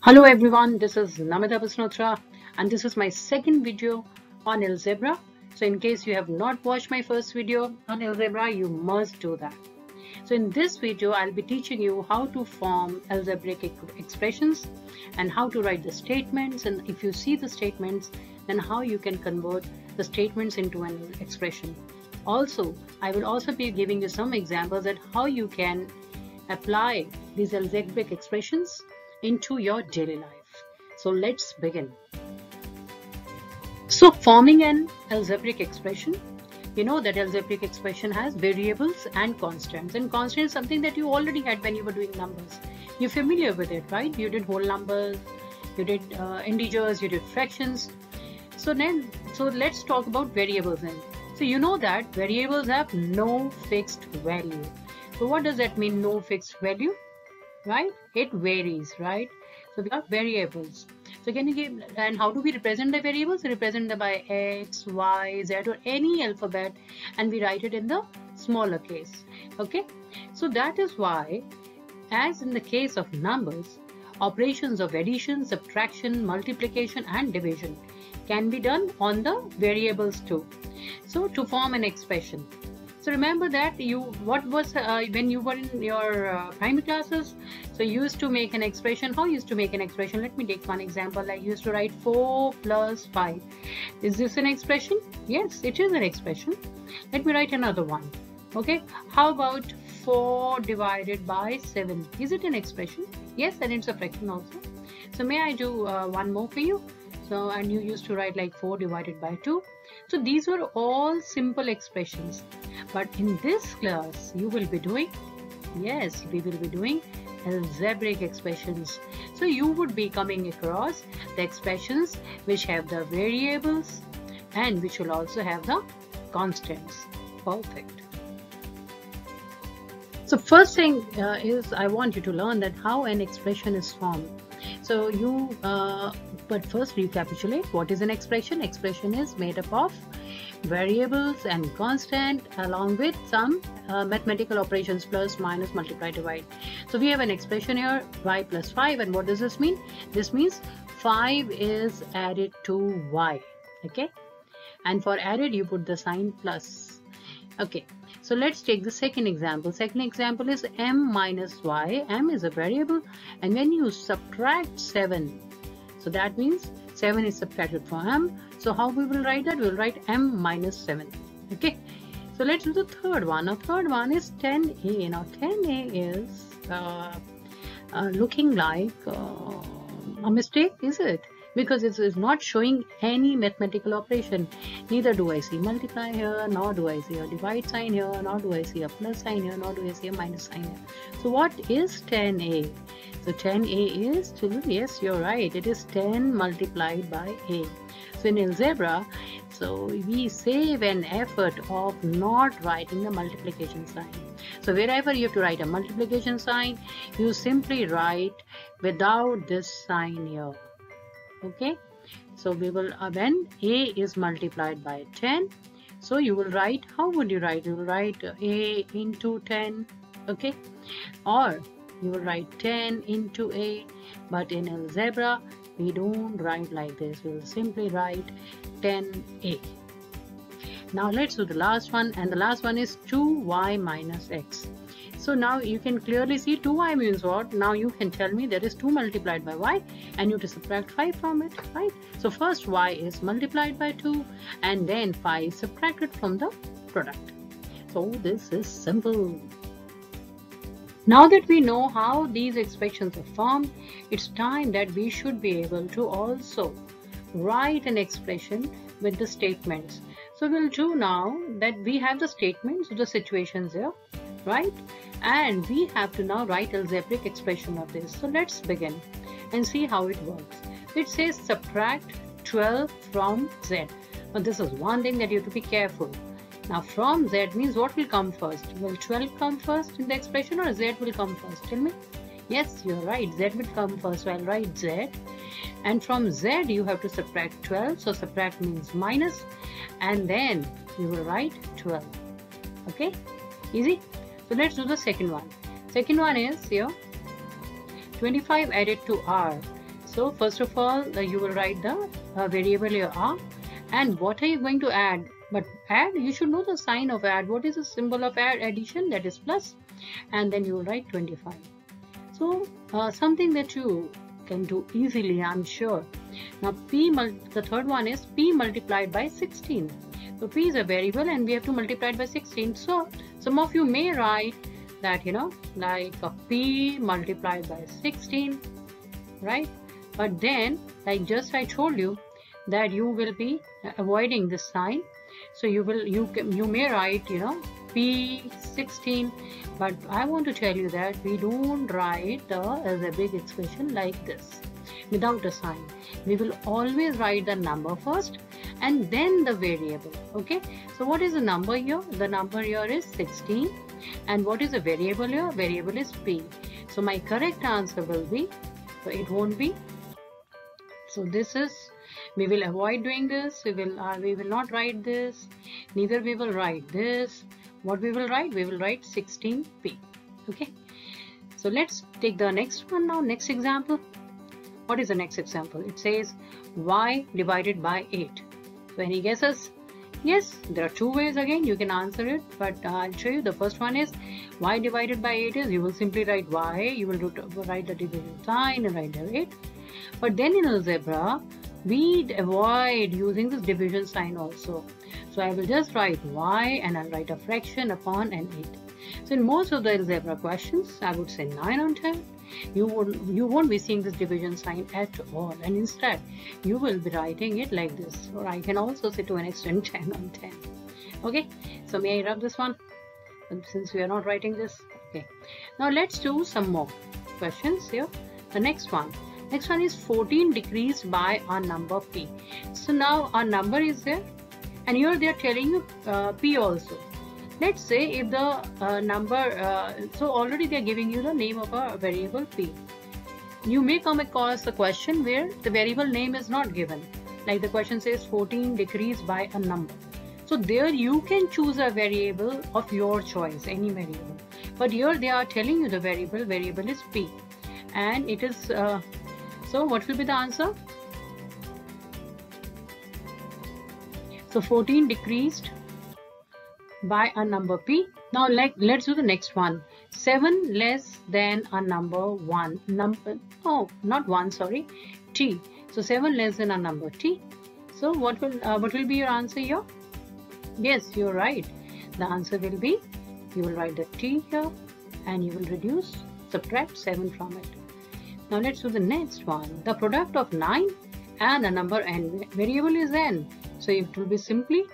Hello everyone, this is Namita Basnotra and this is my second video on algebra. So in case you have not watched my first video on algebra, you must do that. So in this video, I'll be teaching you how to form algebraic expressions and how to write the statements, and if you see the statements, then how you can convert the statements into an expression. Also, I will also be giving you some examples that how you can apply these algebraic expressions into your daily life. So let's begin. So forming an algebraic expression, you know that algebraic expression has variables and constants, and constant is something that you already had when you were doing numbers. You're familiar with it, right? You did whole numbers, you did integers, you did fractions. So let's talk about variables then. So you know that variables have no fixed value. So what does that mean, no fixed value? Right? It varies, right? So we have variables. So can you give, and how do we represent the variables? We represent them by X, Y, Z or any alphabet, and we write it in the smaller case. Okay. So that is why, as in the case of numbers, operations of addition, subtraction, multiplication and division can be done on the variables too. So to form an expression. So remember that when you were in your primary classes, so you used to make an expression. How you used to make an expression? Let me take one example. I used to write 4 plus 5. Is this an expression? Yes, it is an expression. Let me write another one. Okay, how about 4 divided by 7? Is it an expression? Yes, and it's a fraction also. So may I do one more for you? So, and you used to write like 4 divided by 2. So these were all simple expressions. But in this class, you will be doing, yes, we will be doing algebraic expressions. So you would be coming across the expressions which have the variables and which will also have the constants. Perfect. So first thing is I want you to learn that how an expression is formed. So but first recapitulate what is an expression. Expression is made up of variables and constant along with some mathematical operations, plus, minus, multiply, divide. So we have an expression here, y plus 5, and what does this mean? This means 5 is added to y. Okay, and for added you put the sign plus. Okay, so let's take the second example. Second example is m minus y. M is a variable, and when you subtract 7, so that means 7 is subtracted from m. So how we will write that? We will write m minus 7. Okay. So let's do the third one. Now third one is 10a. Now 10a is looking like a mistake, is it? Because it is not showing any mathematical operation. Neither do I see multiply here, nor do I see a divide sign here, nor do I see a plus sign here, nor do I see a minus sign here. So what is 10a? So 10a is, children, yes, you're right. It is 10 multiplied by a. So in algebra, so we save an effort of not writing the multiplication sign. So wherever you have to write a multiplication sign, you simply write without this sign here. Okay, so we will when a is multiplied by 10, so you will write, how would you write? You will write a into 10, okay, or you will write 10 into a. But in algebra we don't write like this. We will simply write 10a. Now let's do the last one, and the last one is 2y minus x. So now you can clearly see 2y means what? Now you can tell me there is 2 multiplied by y, and you have to subtract 5 from it, right? So first y is multiplied by 2, and then 5 is subtracted from the product. So this is simple. Now that we know how these expressions are formed, it's time that we should be able to also write an expression with the statements. So we'll do now that we have the statements of the situations here, right? And we have to now write algebraic expression of this. So let's begin and see how it works. It says subtract 12 from z. Now this is one thing that you have to be careful. Now from z means what will come first? Will 12 come first in the expression, or z will come first? Tell me. Yes, you're right. Z will come first. So I'll write z. And from z you have to subtract 12. So subtract means minus. And then you will write 12. Okay? Easy? So let's do the second one. Second one is here 25 added to r. So first of all, you will write the variable here R, and what are you going to add? But add, you should know the sign of add. What is the symbol of add? Addition, that is plus, and then you will write 25. So something that you can do easily, I'm sure. Now the third one is P multiplied by 16. So P is a variable and we have to multiply it by 16. So some of you may write that, like a P multiplied by 16, right? But then, like just I told you, that you will be avoiding this sign. So you may write, P16, but I want to tell you that we don't write the algebraic expression like this without a sign. We will always write the number first and then the variable. Okay, so what is the number here? The number here is 16, and what is the variable here? Variable is P. So my correct answer will be, so it won't be, so this is, we will avoid doing this. We will not write this, neither we will write this. What we will write? We will write 16P. Okay, so let's take the next one now. Next example. What is the next example? It says y divided by 8. So any guesses? Yes, there are two ways again you can answer it, but I'll show you. The first one is y divided by 8 is, you will simply write y, you will write the division sign and write the 8. But then in algebra, we avoid using this division sign also. So I will just write y and I'll write a fraction upon an 8. So in most of the algebra questions, I would say 9 on 10. You won't be seeing this division sign at all, and instead you will be writing it like this, or I can also say to an extent 10 on 10. Okay, so may I rub this one since we are not writing this? Okay, now let's do some more questions here. The next one is 14 decreased by a number P. So now a number is there, and here they are telling you P also. Let's say if the number, so already they are giving you the name of a variable P. You may come across a question where the variable name is not given. Like the question says 14 decreased by a number. So there you can choose a variable of your choice, any variable. But here they are telling you the variable is P. And it is, so what will be the answer? So 14 decreased by a number P. Now let's do the next one. 7 less than a number 1. Not 1, sorry, T. So 7 less than a number T. So what will be your answer here? Yes, you're right. The answer will be, you will write the T here and you will subtract 7 from it. Now let's do the next one. The product of 9 and a number n. Variable is n. So it will be simply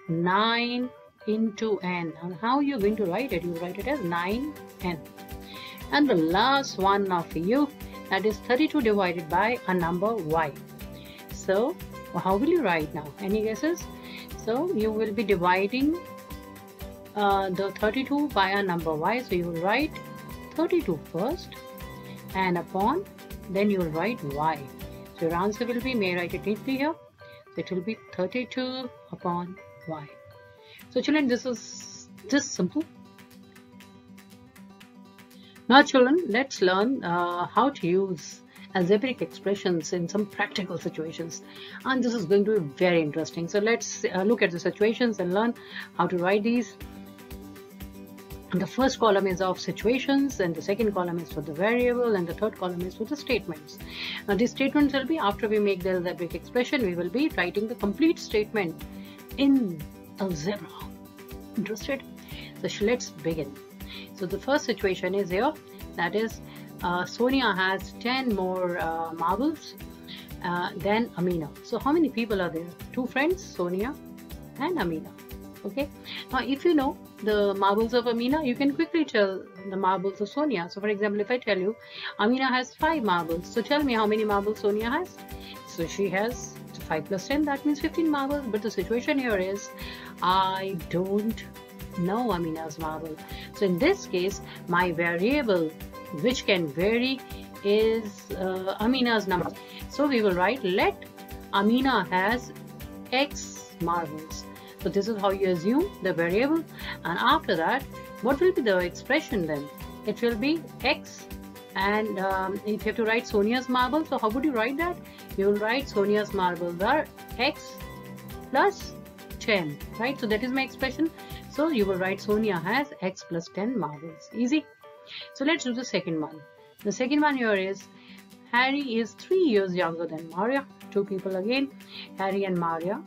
9 into n. And how you're going to write it? You write it as 9n. And the last one of you, that is 32 divided by a number y. So how will you write now? Any guesses? So you will be dividing the 32 by a number y. So you will write 32 first, and upon, then you will write y. So your answer will be, may I write it neatly here? So it will be 32 upon y. So children, this is just simple. Now children, let's learn how to use algebraic expressions in some practical situations, and this is going to be very interesting. So let's look at the situations and learn how to write these. The first column is of situations, and the second column is for the variable, and the third column is for the statements. Now these statements will be, after we make the algebraic expression, we will be writing the complete statement in algebra. Interested? So let's begin. So the first situation is here, that is Sonia has 10 more marbles than Amina. So how many people are there? Two friends, Sonia and Amina. Okay, now if you know the marbles of Amina, you can quickly tell the marbles of Sonia. So for example, if I tell you Amina has 5 marbles, so tell me how many marbles Sonia has. So she has 5 plus 10, that means 15 marbles. But the situation here is, I don't know Amina's marble. So in this case, my variable, which can vary, is Amina's number. So we will write, let Amina has X marbles. So this is how you assume the variable, and after that, what will be the expression then? It will be X And if you have to write Sonia's marbles, so how would you write that? You will write Sonia's marbles are x plus 10, right? So that is my expression. So you will write Sonia has x plus 10 marbles. Easy. So let's do the second one. The second one here is Harry is 3 years younger than Maria. Two people again, Harry and Maria.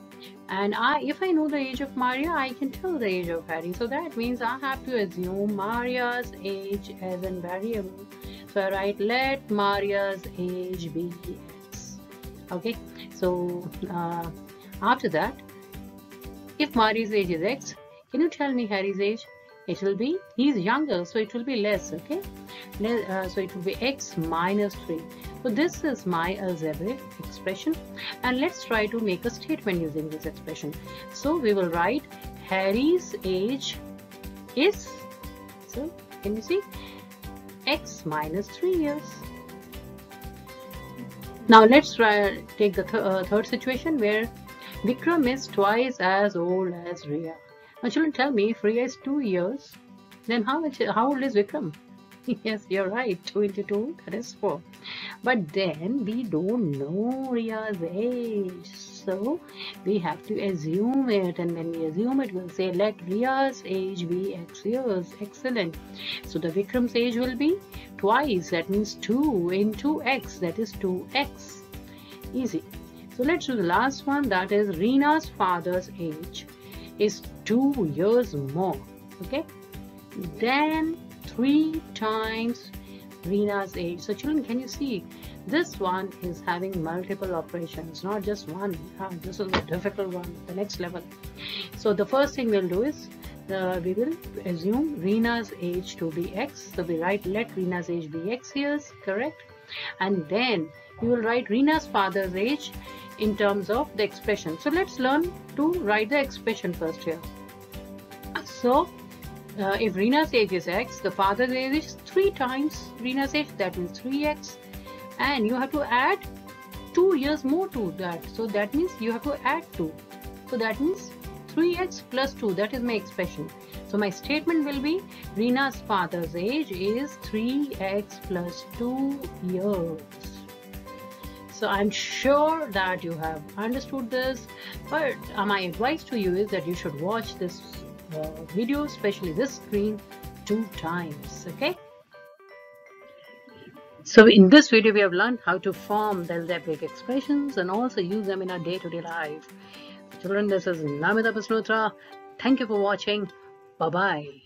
And if I know the age of Maria, I can tell the age of Harry. So that means I have to assume Maria's age as a variable. So I write let Maria's age be x. Okay. So after that, if Maria's age is x, can you tell me Harry's age? It will be, he's younger, so it will be less, okay? So it will be x minus 3. So this is my algebraic expression, and let's try to make a statement using this expression. So we will write Harry's age is, so can you see, x minus 3 years. Now let's take the third situation where Vikram is twice as old as Riya. Now children, tell me, if Riya is 2 years, then how old is Vikram? Yes, you're right, 2 into 2, that is 4. But then we don't know Riya's age, so we have to assume it, and when we assume it, we'll say let Riya's age be x years. Excellent. So the Vikram's age will be twice, that means 2 into x, that is 2x. Easy. So let's do the last one, that is Reena's father's age is 2 years more, okay? Then 3 times Reena's age. So children, can you see this one is having multiple operations, not just one. This is a difficult one, the next level. So the first thing we'll do is we will assume Reena's age to be x. So we write let Reena's age be x years, correct? And then we will write Reena's father's age in terms of the expression. So let's learn to write the expression first here. So if Reena's age is x, the father's age is 3 times Reena's age, that means 3x, and you have to add 2 years more to that, so that means you have to add 2, so that means 3x plus 2, that is my expression. So my statement will be Reena's father's age is 3x plus 2 years. So I'm sure that you have understood this, but my advice to you is that you should watch this video, especially this screen, 2 times, okay? So in this video we have learned how to form the algebraic expressions and also use them in our day-to-day life. Children, this is Namita Basnotra. Thank you for watching. Bye-bye.